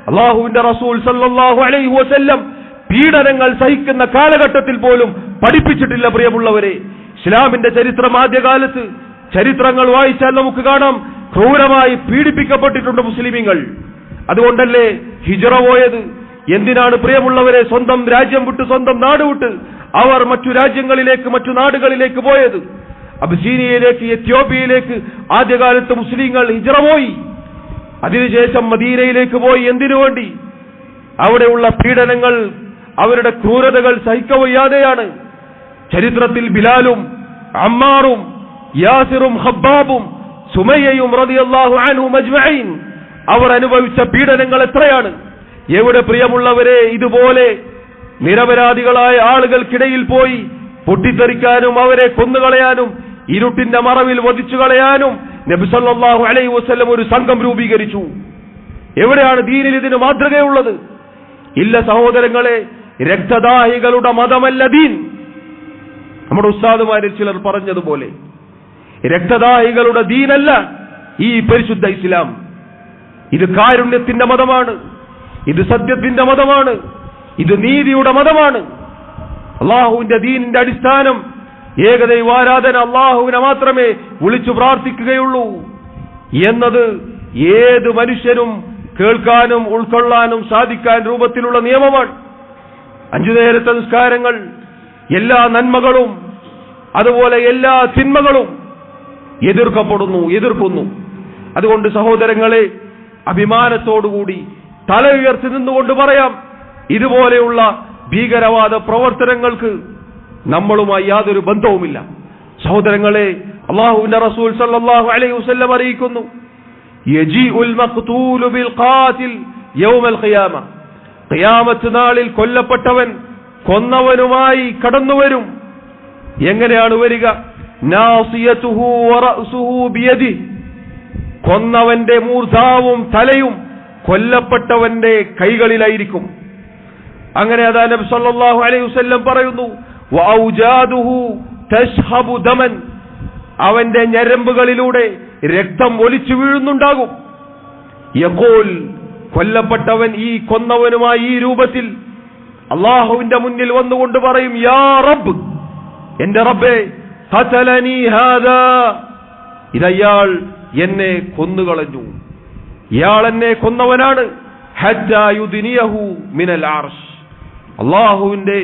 Speaker 1: അല്ലാഹുവിന്റെ റസൂൽ സല്ലല്ലാഹു അലൈഹി വസല്ലം പീഡനങ്ങൾ സഹിക്കുന്ന കാലഘട്ടത്തിൽ പോലും പഠിപ്പിച്ചിട്ടില്ല. പ്രിയമുള്ളവരെ, ഇസ്ലാമിന്റെ ചരിത്രം ആദ്യകാലത്ത് ചരിത്രങ്ങൾ വായിച്ചാൽ നമുക്ക് കാണാം, ക്രൂരമായി പീഡിപ്പിക്കപ്പെട്ടിട്ടുണ്ട് മുസ്ലിമീങ്ങൾ. അതുകൊണ്ടല്ലേ ഹിജ്റ പോയത്? എന്തിനാണ് പ്രിയമുള്ളവരെ സ്വന്തം രാജ്യം വിട്ട് സ്വന്തം നാട് വിട്ട് അവർ മറ്റു രാജ്യങ്ങളിലേക്ക് മറ്റു നാടുകളിലേക്ക് പോയത്? അബ്സീനിയയിലേക്ക്, എത്യോപ്യയിലേക്ക് ആദ്യകാലത്ത് മുസ്ലിങ്ങൾ ഹിജ്റ പോയി. അതിനുശേഷം മദീനയിലേക്ക് പോയി. എന്തിനു വേണ്ടി? അവിടെയുള്ള പീഡനങ്ങൾ, അവരുടെ ക്രൂരതകൾ സഹിക്കവയ്യാതെയാണ്. ചരിത്രത്തിൽ ബിലാലും അമ്മാറും യാസിറും ഖബ്ബാബും സുമയ്യയും റളിയല്ലാഹു അൻഹും അജ്മഈൻ അവർ അനുഭവിച്ച പീഡനങ്ങൾ എത്രയാണ്? എവിടെ പ്രിയമുള്ളവരെ ഇതുപോലെ നിരപരാധികളായ ആളുകൾക്കിടയിൽ പോയി പൊട്ടിത്തെറിക്കാനും അവരെ കൊന്നുകളയാനും ഇരുട്ടിന്റെ മറവിൽ വധിച്ചു കളയാനും നബി സല്ലല്ലാഹു അലൈഹി വസല്ലം ഒരു സംഘം രൂപീകരിച്ചു. എവിടെയാണ് ദീനിൽ ഇതിന് മാതൃകയുള്ളത്? ഇല്ല സഹോദരങ്ങളെ, രക്തദാഹികളുടെ മതമല്ല ദീൻ. നമ്മുടെ ഉസ്താദുമാരിൽ ചിലർ പറഞ്ഞതുപോലെ രക്തദാഹികളുടെ ദീനല്ല ഈ പരിശുദ്ധ ഇസ്ലാം. ഇത് കാരുണ്യത്തിന്റെ മതമാണ്, ഇത് സത്യത്തിന്റെ മതമാണ്, ഇത് നീതിയുടെ മതമാണ്. അള്ളാഹുവിന്റെ ദീനിന്റെ അടിസ്ഥാനം ഏകദൈവാരാധന, അള്ളാഹുവിനെ മാത്രമേ വിളിച്ചു പ്രാർത്ഥിക്കുകയുള്ളൂ എന്നത് ഏത് മനുഷ്യനും കേൾക്കാനും ഉൾക്കൊള്ളാനും സാധിക്കാൻ രൂപത്തിലുള്ള നിയമമാണ്. 5 നേരത്തെ നിസ്കാരങ്ങൾ, എല്ലാ നന്മകളും അതുപോലെ എല്ലാ തിന്മകളും എതിർക്കുന്നു. അതുകൊണ്ട് സഹോദരങ്ങളെ, അഭിമാനത്തോടുകൂടി തല ഉയർത്തി നിന്നുകൊണ്ട് പറയാം, ഇതുപോലെയുള്ള ഭീകരവാദ പ്രവർത്തനങ്ങൾക്ക് നമ്മളുമായി യാതൊരു ബന്ധവുമില്ല. സഹോദരങ്ങളെ, അല്ലാഹുവിന്റെ റസൂൽ സല്ലല്ലാഹു അലൈഹി വസല്ലം അറിയിക്കുന്നു, യജീഉൽ മഖ്തൂലു ബിൽ ഖാതിൽ യൗമൽ ഖിയാമ, ഖിയാമത്ത് നാളിൽ കൊല്ലപ്പെട്ടവൻ കൊന്നവനുമായി കടന്നുവരും. എങ്ങനെയാണ് വരിക? നാസിയതുഹു വറഅസുഹു ബിയദി, കൊന്നവന്റെ മൂർധാവും തലയും കൊല്ലപ്പെട്ടവന്റെ കൈകളിലായിരിക്കും. അങ്ങനെ അതാ നബി സല്ലല്ലാഹു അലൈഹി വസല്ലം പറയുന്നു, വഔജാദുഹു തശ്ഹബു ദമൻ, അവന്റെ ഞരമ്പുകളിലൂടെ രക്തം ഒലിച്ചു വീഴുന്നുണ്ടാകും. യഖൂൽ, കൊല്ലപ്പെട്ടവൻ ഈ കൊന്നവനുമായി ഈ രൂപത്തിൽ അല്ലാഹുവിന്റെ മുന്നിൽ വന്നുകൊണ്ട് പറയും, യാ റബ്ബ്, എന്റെ റബ്ബേ, ഖതലനി ഹാദാ, ഇതയാൾ എന്നെ കൊന്നുകളഞ്ഞു, ഇയാൾ എന്നെ കൊന്നവനാണ്. ഹത്താ യുദ്നിയഹു മിനൽ അർശ്, അല്ലാഹുവിന്റെ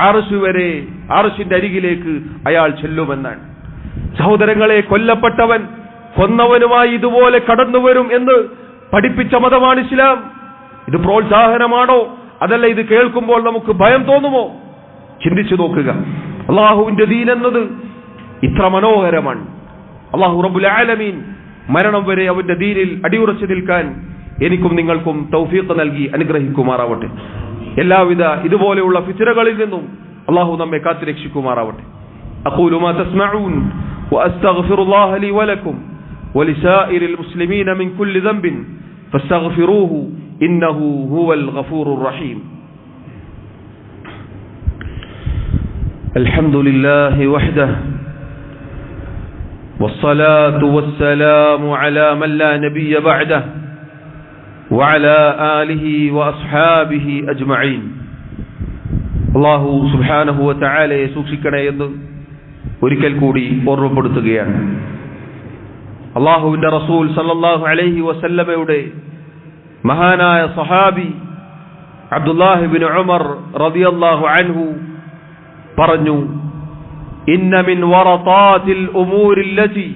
Speaker 1: അർശ് വരെ, അർശിന്റെ അരികിലേക്ക് അയാൾ ചെല്ലുമെന്നാണ്. സഹോദരങ്ങളെ, കൊല്ലപ്പെട്ടവൻ കൊന്നവനുമായി ഇതുപോലെ കടന്നുവരും എന്ന് പഠിപ്പിച്ച മതമാണ് ഇസ്ലാം. ഇത് പ്രോത്സാഹനമാണോ? അതല്ല ഇത് കേൾക്കുമ്പോൾ നമുക്ക് ഭയം തോന്നുമോ? ചിന്തിച്ചു നോക്കുക. അള്ളാഹുവിന്റെ ദീൻ എന്നത് ഇത്ര മനോഹരമാണ്. അള്ളാഹു റബ്ബുൽ ആലമീൻ മരണം വരെ അവന്റെ ദീനിൽ അടിയുറച്ചു നിൽക്കാൻ എനിക്കും നിങ്ങൾക്കും തൗഫീഖ് നൽകി അനുഗ്രഹിക്കുമാറാവട്ടെ. എല്ലാവിധ ഇതുപോലെയുള്ള ഫിത്നകളിൽ നിന്നും അള്ളാഹു നമ്മെ കാത്തുരക്ഷിക്കുമാറാവട്ടെ. അഖൂലു മാ തസ്മഊൻ വഅസ്തഗ്ഫിറുല്ലാഹ ലി വലക്കും വലിസായിരിൽ മുസ്ലിമീന മിൻ കുല്ലി ദംബിൻ ഫസ്തഗ്ഫിറൂഹു ഇന്നഹു ഹുവൽ ഗഫൂറുർ റഹീം. അൽഹംദുലില്ലാഹി വഹ്ദഹു വസ്സലാത്തു വസ്സലാമു അലാ മൻ ലാ നബിയ്യ ബഅദഹു വഅലാ ആലിഹി വഅസ്ഹാബിഹി അജ്മഈൻ. അല്ലാഹു സുബ്ഹാനഹു വതആലയെ സൂക്ഷിക്കണേ എന്ന് ഒരിക്കൽ കൂടി ഓർമ്മപ്പെടുത്തുകയാണ്. അല്ലാഹുവിന്റെ റസൂൽ സല്ലല്ലാഹു അലൈഹി വസല്ലമയുടെ മഹാനായ സഹാബി അബ്ദുല്ലാഹി ഇബ്നു ഉമർ റളിയല്ലാഹു അൻഹു പറഞ്ഞു, ഇന്ന മിൻ വറതാതിൽ ഉമൂരില്ലതി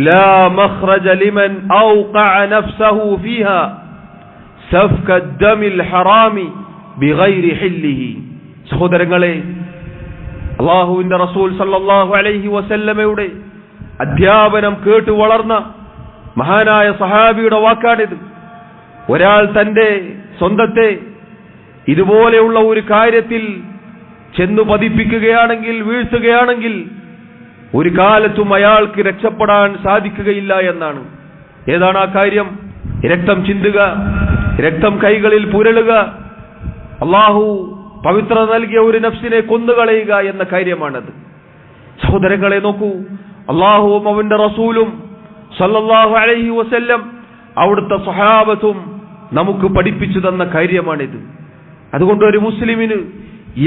Speaker 1: ലാ മഖ്റജ ലിമൻ ഔഖഅ നഫ്സഹു ഫീഹാ സഫ്ക ദമിൽ ഹറാമി ബിഗൈരി ഹില്ലിഹി. സഹോദരങ്ങളെ, അല്ലാഹുവിന്റെ റസൂൽ സല്ലല്ലാഹു അലൈഹി വസല്ലമയുടെ അധ്യാപനം കേട്ടു വളർന്ന മഹാനായ സഹാബിയുടെ വാക്കാണിത്. ഒരാൾ തന്റെ സ്വന്തത്തെ ഇതുപോലെയുള്ള ഒരു കാര്യത്തിൽ ചെന്നു പതിപ്പിക്കുകയാണെങ്കിൽ, വീഴ്ത്തുകയാണെങ്കിൽ ഒരു കാലത്തും അയാൾക്ക് രക്ഷപ്പെടാൻ സാധിക്കുകയില്ല എന്നാണ്. ഏതാണ് ആ കാര്യം? രക്തം ചിന്തുക, രക്തം കൈകളിൽ പുരളുക, അല്ലാഹു പവിത്രത നൽകിയ ഒരു നഫ്സിനെ കൊന്നുകളയുക എന്ന കാര്യമാണത്. സഹോദരങ്ങളെ നോക്കൂ, അല്ലാഹുവും അവന്റെ റസൂലും സല്ലല്ലാഹു അലൈഹി വസല്ലം അവിടുത്തെ സ്വഹാബത്തും നമുക്ക് പഠിപ്പിച്ചു തന്ന കാര്യമാണിത്. അതുകൊണ്ട് ഒരു മുസ്ലിമിന്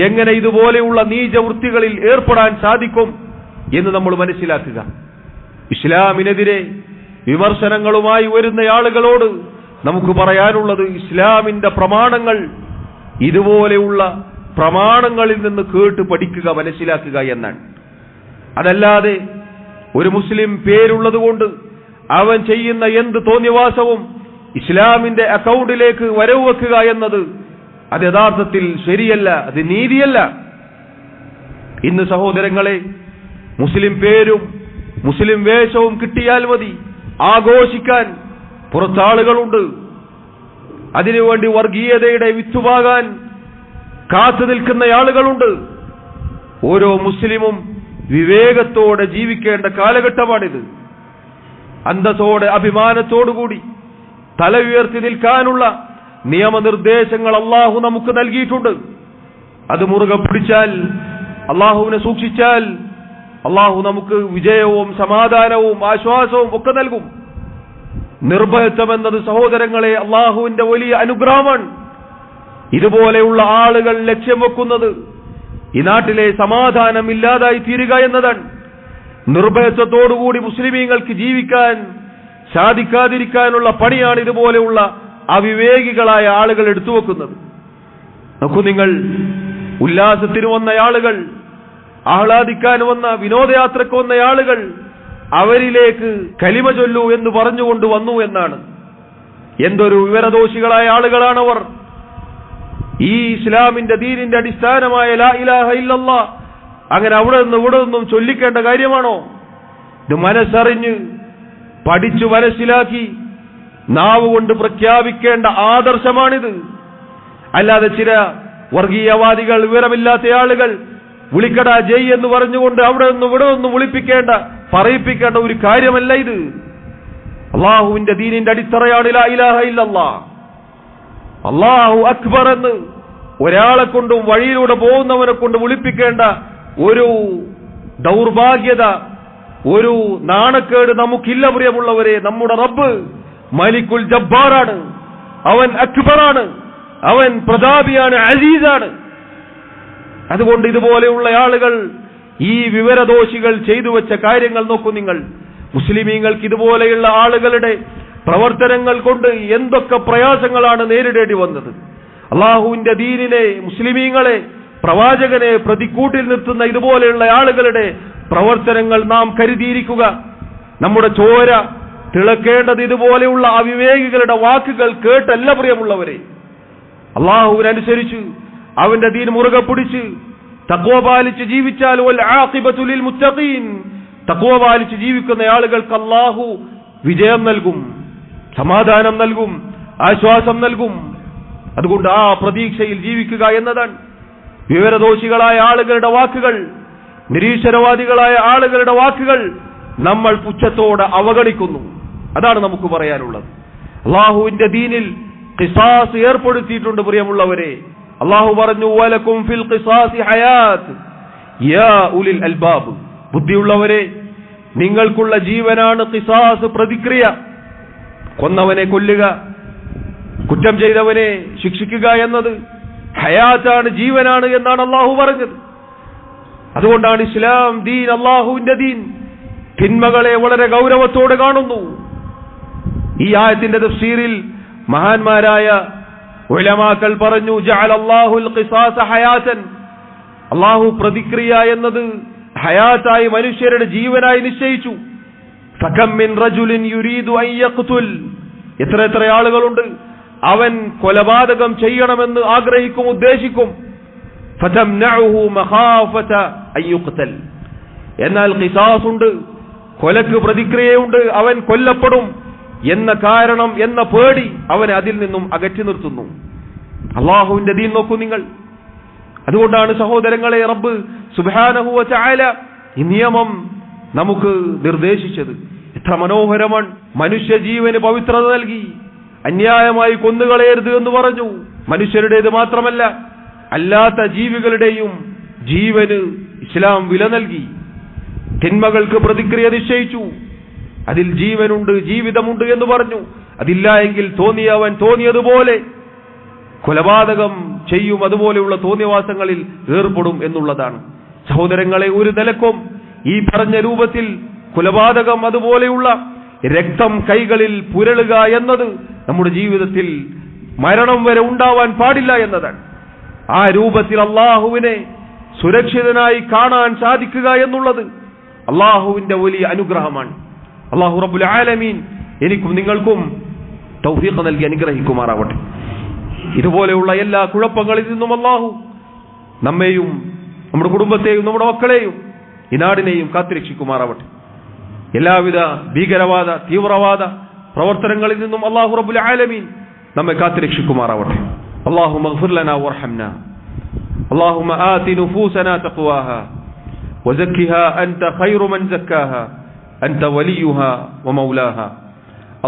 Speaker 1: എങ്ങനെ ഇതുപോലെയുള്ള നീചവൃത്തികളിൽ ഏർപ്പെടാൻ സാധിക്കും എന്ന് നമ്മൾ മനസ്സിലാക്കുക. ഇസ്ലാമിനെതിരെ വിമർശനങ്ങളുമായി വരുന്ന ആളുകളോട് നമുക്ക് പറയാനുള്ളത്, ഇസ്ലാമിന്റെ പ്രമാണങ്ങൾ ഇതുപോലെയുള്ള പ്രമാണങ്ങളിൽ നിന്ന് കേട്ട് പഠിക്കുക, മനസ്സിലാക്കുക എന്നാണ്. അതല്ലാതെ ഒരു മുസ്ലിം പേരുള്ളത് കൊണ്ട് അവൻ ചെയ്യുന്ന എന്ത് തോന്നിവാസവും ഇസ്ലാമിന്റെ അക്കൗണ്ടിലേക്ക് വരവ് വെക്കുക എന്നത് അത് യഥാർത്ഥത്തിൽ ശരിയല്ല, അത് നീതിയല്ല. ഇന്ന് സഹോദരങ്ങളെ, മുസ്ലിം പേരും മുസ്ലിം വേഷവും കിട്ടിയാൽ മതി ആഘോഷിക്കാൻ പുറത്താളുകളുണ്ട്. അതിനുവേണ്ടി വർഗീയതയുടെ വിത്തുപാകാൻ കാത്തു നിൽക്കുന്ന ആളുകളുണ്ട്. ഓരോ മുസ്ലിമും വിവേകത്തോടെ ജീവിക്കേണ്ട കാലഘട്ടമാണിത്. അന്തസ്സോടെ അഭിമാനത്തോടുകൂടി തല ഉയർത്തി നിൽക്കാനുള്ള നിയമനിർദ്ദേശങ്ങൾ അള്ളാഹു നമുക്ക് നൽകിയിട്ടുണ്ട്. അത് മുറുകെ പിടിച്ചാൽ, അള്ളാഹുവിനെ സൂക്ഷിച്ചാൽ അള്ളാഹു നമുക്ക് വിജയവും സമാധാനവും ആശ്വാസവും ഒക്കെ നൽകും. നിർഭയത്വം എന്നത് സഹോദരങ്ങളെ അള്ളാഹുവിന്റെ വലിയ അനുഗ്രഹമാണ്. ഇതുപോലെയുള്ള ആളുകൾ ലക്ഷ്യം വെക്കുന്നത് ഈ നാട്ടിലെ സമാധാനം ഇല്ലാതായി തീരുക എന്നതാണ്. നിർഭയത്വത്തോടുകൂടി മുസ്ലിമീങ്ങൾക്ക് ജീവിക്കാൻ സാധിക്കാതിരിക്കാനുള്ള പണിയാണ് ഇതുപോലെയുള്ള അവിവേകികളായ ആളുകൾ എടുത്തു വെക്കുന്നത്. നോക്കൂ നിങ്ങൾ, ഉല്ലാസത്തിന് വന്ന ആളുകൾ, ആഹ്ലാദിക്കാൻ വന്ന, വിനോദയാത്രക്ക് വന്ന ആളുകൾ അവരിലേക്ക് കലിമ ചൊല്ലൂ എന്ന് പറഞ്ഞുകൊണ്ട് വന്നു എന്നാണ്. എന്തൊരു വിവരദോഷികളായ ആളുകളാണവർ. ഈ ഇസ്ലാമിന്റെ ദീനിന്റെ അടിസ്ഥാനമായ ലാ ഇലാഹ ഇല്ലല്ലാഹ് അങ്ങനെ അവിടെ നിന്ന് ഇവിടെ നിന്നും ചൊല്ലിക്കേണ്ട കാര്യമാണോ? ഇത് മനസ്സറിഞ്ഞ് പഠിച്ചു മനസ്സിലാക്കി നാവ് കൊണ്ട് പ്രഖ്യാപിക്കേണ്ട ആദർശമാണിത്. അല്ലാതെ ചില വർഗീയവാദികൾ, വിവരമില്ലാത്ത ആളുകൾ വിളിക്കട ജയ് എന്ന് പറഞ്ഞുകൊണ്ട് അവിടെ നിന്നും ഇവിടെ നിന്നും വിളിപ്പിക്കേണ്ട, പറയിപ്പിക്കേണ്ട ഒരു കാര്യമല്ല ഇത്. അള്ളാഹുവിന്റെ ദീനിന്റെ അടിത്തറയാണ് ലാ ഇലാഹ ഇല്ലല്ലാഹ്. അല്ലാഹു അക്ബർ എന്ന് ഒരാളെ കൊണ്ടും വഴിയിലൂടെ പോകുന്നവനെ കൊണ്ട് വിളിപ്പിക്കേണ്ട ഒരു ദൗർഭാഗ്യത, ഒരു നാണക്കേട് നമുക്കില്ല പ്രിയമുള്ളവരെ. നമ്മുടെ റബ്ബ് മലിക്കുൽ ജബ്ബാറാണ്, അവൻ അക്ബറാണ്, അവൻ പ്രതാപിയാണ്, അസീസാണ്. അതുകൊണ്ട് ഇതുപോലെയുള്ള ആളുകൾ, ഈ വിവരദോഷികൾ ചെയ്തു വെച്ച കാര്യങ്ങൾ നോക്കൂ നിങ്ങൾ. മുസ്ലിമീങ്ങൾക്ക് ഇതുപോലെയുള്ള ആളുകളുടെ പ്രവർത്തനങ്ങൾ കൊണ്ട് എന്തൊക്കെ പ്രയാസങ്ങളാണ് നേരിടേണ്ടി വന്നത്. അള്ളാഹുവിന്റെ ദീനിനെ, മുസ്ലിമീങ്ങളെ, പ്രവാചകനെ പ്രതിക്കൂട്ടിൽ നിർത്തുന്ന ഇതുപോലെയുള്ള ആളുകളുടെ പ്രവർത്തനങ്ങൾ നാം കരുതിയിരിക്കുക. നമ്മുടെ ചോര തിളക്കേണ്ടത് ഇതുപോലെയുള്ള അവിവേകികളുടെ വാക്കുകൾ കേട്ടല്ല പ്രിയമുള്ളവരെ. അള്ളാഹുവിനനുസരിച്ച് അവന്റെ ദീൻ മുറുകെ പിടിച്ച് തഖ്വ പാലിച്ച് ജീവിച്ചാൽ വൽ ആഖിബതു ലിൽ മുത്തഖീൻ, തഖ്വ പാലിച്ച് ജീവിക്കുന്ന ആളുകൾക്ക് അള്ളാഹു വിജയം നൽകും, സമാധാനം നൽകും, ആശ്വാസം നൽകും. അതുകൊണ്ട് ആ പ്രതീക്ഷയിൽ ജീവിക്കുക എന്നതാണ്. വിവരദോഷികളായ ആളുകളുടെ വാക്കുകൾ, നിരീശ്വരവാദികളായ ആളുകളുടെ വാക്കുകൾ നമ്മൾ പുച്ഛത്തോടെ അവഗണിക്കുന്നു. അതാണ് നമുക്ക് പറയാനുള്ളത്. അള്ളാഹുവിന്റെ ദീനിൽ ഖിസാസ് ഏർപ്പെടുത്തിയിട്ടുണ്ട് പ്രിയമുള്ളവരെ. അള്ളാഹു പറഞ്ഞു, വലക്കും ഫിൽ ഖിസാസി ഹയാത്ത് യാ ഉലിൽ അൽബാബ്. ബുദ്ധിയുള്ളവരെ, നിങ്ങൾക്കുള്ള ജീവനാണ് ഖിസാസ്, പ്രതിക്രിയ. കൊന്നവനെ കൊല്ലുക, കുറ്റം ചെയ്തവനെ ശിക്ഷിക്കുക എന്നത് ഹയാത്താണ്, ജീവനാണ് എന്നാണ് അള്ളാഹു പറഞ്ഞത്. അതുകൊണ്ടാണ് ഇസ്ലാം ദീൻ, അള്ളാഹുവിന്റെ ദീൻ, തിന്മകളെ വളരെ ഗൗരവത്തോടെ കാണുന്നു. ഈ ആയത്തിന്റെ തഫ്സീറിൽ മഹാന്മാരായ ഉലമാക്കൾ പറഞ്ഞു, ജഅലല്ലാഹുൽ ഖിസാസ ഹയാതൻ, അള്ളാഹു പ്രതിക്രിയ എന്നത് ഹയാത്തായി, മനുഷ്യരുടെ ജീവനായി നിശ്ചയിച്ചു. ഫകം മിൻ റജുലിൻ യുരീദു അൻ യഖ്തുൽ, എത്ര ആളുകളുണ്ട് അവൻ കൊലപാതകം ചെയ്യണമെന്ന് ആഗ്രഹിക്കും, ഉദ്ദേശിക്കും. ഫതംനഉഹു മഖാഫത അൻ യുഖ്തൽ, എന്നാൽ ഖിസാസ് ഉണ്ട്, കൊലക്ക് പ്രതിക്രിയയുണ്ട്, അവൻ കൊല്ലപ്പെടും എന്ന കാരണം, എന്ന പേടി അവനെ അതിൽ നിന്നും അകറ്റി നിർത്തുന്നു. അള്ളാഹുവിന്റെ ദീൻ നോക്കൂ നിങ്ങൾ. അതുകൊണ്ടാണ് സഹോദരങ്ങളെ റബ്ബ് സുബ്ഹാനഹു വ തആല ഈ നിയമം നമുക്ക് നിർദ്ദേശിച്ചത്. എത്ര മനോഹരമാണ്. മനുഷ്യജീവന് പവിത്രത നൽകി, അന്യായമായി കൊന്നുകളയരുത് എന്ന് പറഞ്ഞു. മനുഷ്യരുടേത് മാത്രമല്ല, അല്ലാത്ത ജീവികളുടെയും ജീവന് ഇസ്ലാം വില നൽകി. തിന്മകൾക്ക് പ്രതിക്രിയ നിശ്ചയിച്ചു. അതിൽ ജീവനുണ്ട്, ജീവിതമുണ്ട് എന്ന് പറഞ്ഞു. അതില്ല എങ്കിൽ തോന്നിയവൻ തോന്നിയതുപോലെ കൊലപാതകം ചെയ്യും, അതുപോലെയുള്ള തോന്നിയവാസങ്ങളിൽ ഏർപ്പെടും എന്നുള്ളതാണ്. സഹോദരങ്ങളെ, ഒരു നിലക്കും ഈ പറഞ്ഞ രൂപത്തിൽ കൊലപാതകം അതുപോലെയുള്ള രക്തം കൈകളിൽ പുരളുക എന്നത് നമ്മുടെ ജീവിതത്തിൽ മരണം വരെ ഉണ്ടാവാൻ പാടില്ല എന്നതാണ്. ആ രൂപത്തിൽ അള്ളാഹുവിനെ സുരക്ഷിതനായി കാണാൻ സാധിക്കുക എന്നുള്ളത് അള്ളാഹുവിന്റെ വലിയ അനുഗ്രഹമാണ്. അള്ളാഹു റബ്ബുൽ ആലമീൻ എനിക്കും നിങ്ങൾക്കും തൗഫീഖ് നൽകി അനുഗ്രഹിക്കുമാറാവട്ടെ. ഇതുപോലെയുള്ള എല്ലാ കുഴപ്പങ്ങളിൽ നിന്നും അള്ളാഹു നമ്മെയും നമ്മുടെ കുടുംബത്തെയും നമ്മുടെ മക്കളെയും ഈ നാടിനെയും കാത്തുരക്ഷിക്കുമാറാവട്ടെ. എല്ലാവിധ ഭീകരവാദ തീവ്രവാദ പ്രവർത്തനങ്ങളിൽ നിന്നും അള്ളാഹു റബ്ബുൽ ആലമീൻ നമ്മെ കാത്തുരക്ഷിക്കുമാറാവട്ടെ. اللهم اغفر لنا وارحمنا. اللهم آت نفوسنا تقواها وزكها أنت خير من زكاها أنت وليها ومولاها.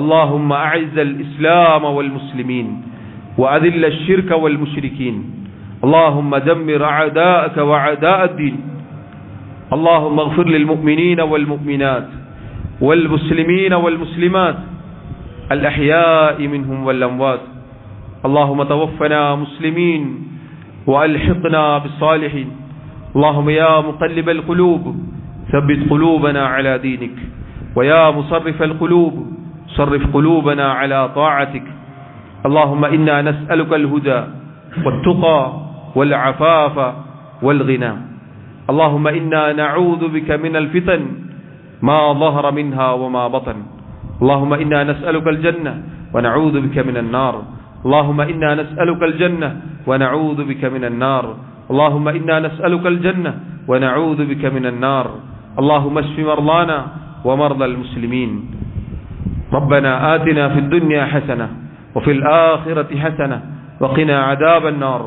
Speaker 1: اللهم أعز الإسلام والمسلمين وأذل الشرك والمشركين. اللهم دمر أعداءك وأعداء الدين. اللهم اغفر للمؤمنين والمؤمنات والمسلمين والمسلمات الأحياء منهم والأموات. اللهم توفنا مسلمين وألحقنا بالصالحين. اللهم يا مقلب القلوب ثبت قلوبنا على دينك، ويا مصرف القلوب صرف قلوبنا على طاعتك. اللهم إنا نسألك الهدى والتقى والعفاف والغنى. اللهم إنا نعوذ بك من الفتن ما ظهر منها وما بطن. اللهم إنا نسألك الجنة ونعوذ بك من النار. اللهم إنا نسألك الجنة ونعوذ بك من النار. اللهم إنا نسألك الجنة ونعوذ بك من النار. اللهم اشف مرضانا ومرضى المسلمين. ربنا آتنا في الدنيا حسنة وفي الآخرة حسنة وقنا عذاب النار.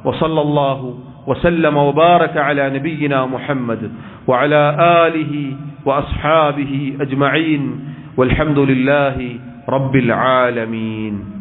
Speaker 1: وصلى الله وسلم وبارك على نبينا محمد وعلى آله وأصحابه أجمعين والحمد لله رب العالمين.